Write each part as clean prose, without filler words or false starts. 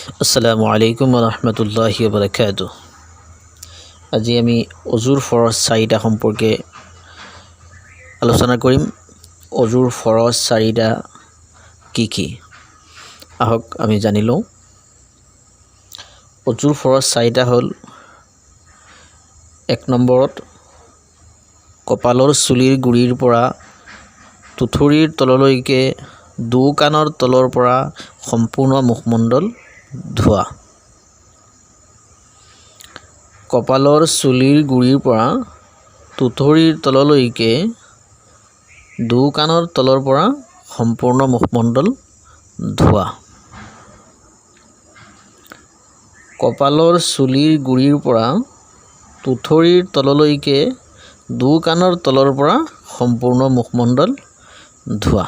আসসালামু আলাইকুম ৰহমতুল্লাহি বাৰাকাতুহু। আজি আমি অজুৰ ফৰজ চাৰিটা সম্পৰ্কে আলোচনা কৰিম। অজুৰ ফৰজ চাৰিটা কি কি আহক আমি জানি লওঁ। অজুৰ ফৰজ চাৰিটা হ'ল, ১ নম্বৰত কপালৰ চুলিৰ গুৰিৰ পৰা টুঠুৰিৰ তললৈকে দুও কাণৰ তলৰ পৰা সম্পূৰ্ণ মুখমণ্ডল ধোৱা। কপালৰ চুলিৰ গুৰিৰ পৰা টুঠুৰিৰ তললৈকে দুও কাণৰ তলৰ পৰা সম্পূৰ্ণ মুখমণ্ডল ধোৱা। কপালৰ চুলিৰ গুৰিৰ পৰা টুঠুৰিৰ তললৈকে দুও কাণৰ তলৰ পৰা সম্পূৰ্ণ মুখমণ্ডল ধোৱা।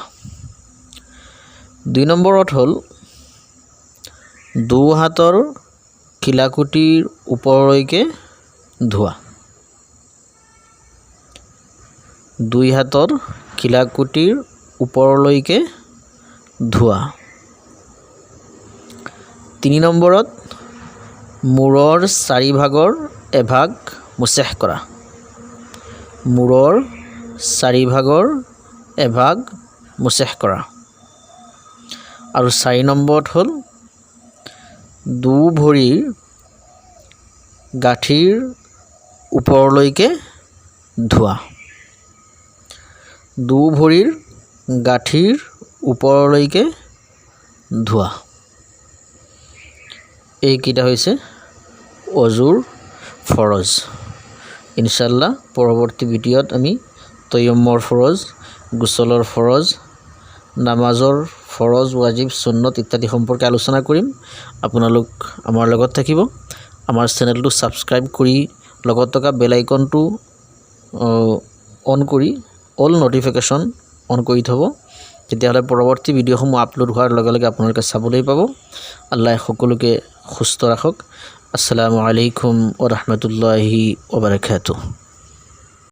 ২ নম্বৰত হ'ল, দুই হাতৰ খিলাকুটিৰ ওপৰলৈকে ধোৱা। দুই হাতৰ খিলাকুটিৰ ওপৰলৈকে ধোৱা। ৩ নম্বৰত মূৰৰ চাৰিভাগৰ এভাগ মুছেহ কৰা। মূৰৰ চাৰিভাগৰ এভাগ মুছেহ কৰা। আৰু ৪ নম্বৰত হ'ল, দুই ভৰিৰ গাঁঠিৰ ওপৰলৈকে ধোৱা। দুই ভৰিৰ গাঁঠিৰ ওপৰলৈকে ধোৱা। এইকেইটা হৈছে অজুৰ ফৰজ। ইনশাআল্লাহ পৰৱৰ্তী ভিডিঅ'ত আমি তয়ম্মুমৰ ফৰজ, গোচলৰ ফৰজ, নামাজৰ ফৰজ, ৱাজিব, সুন্নত ইত্যাদি সম্পৰ্কে আলোচনা কৰিম। আপোনালোক আমাৰ লগত থাকিব। আমাৰ চেনেলটো ছাবস্ক্ৰাইব কৰি লগত থকা বেল আইকনটো অন কৰি অল নটিফিকেশ্যন অন কৰি থ'ব। তেতিয়াহ'লে পৰৱৰ্তী ভিডিঅ'সমূহ আপলোড হোৱাৰ লগে লগে আপোনালোকে চাবলৈ পাব। আল্লাহ সকলোকে সুস্থ ৰাখক। আসসালামু আলাইকুম ওয়া ৰাহমাতুল্লাহি ওয়া বাৰাকাতুহু।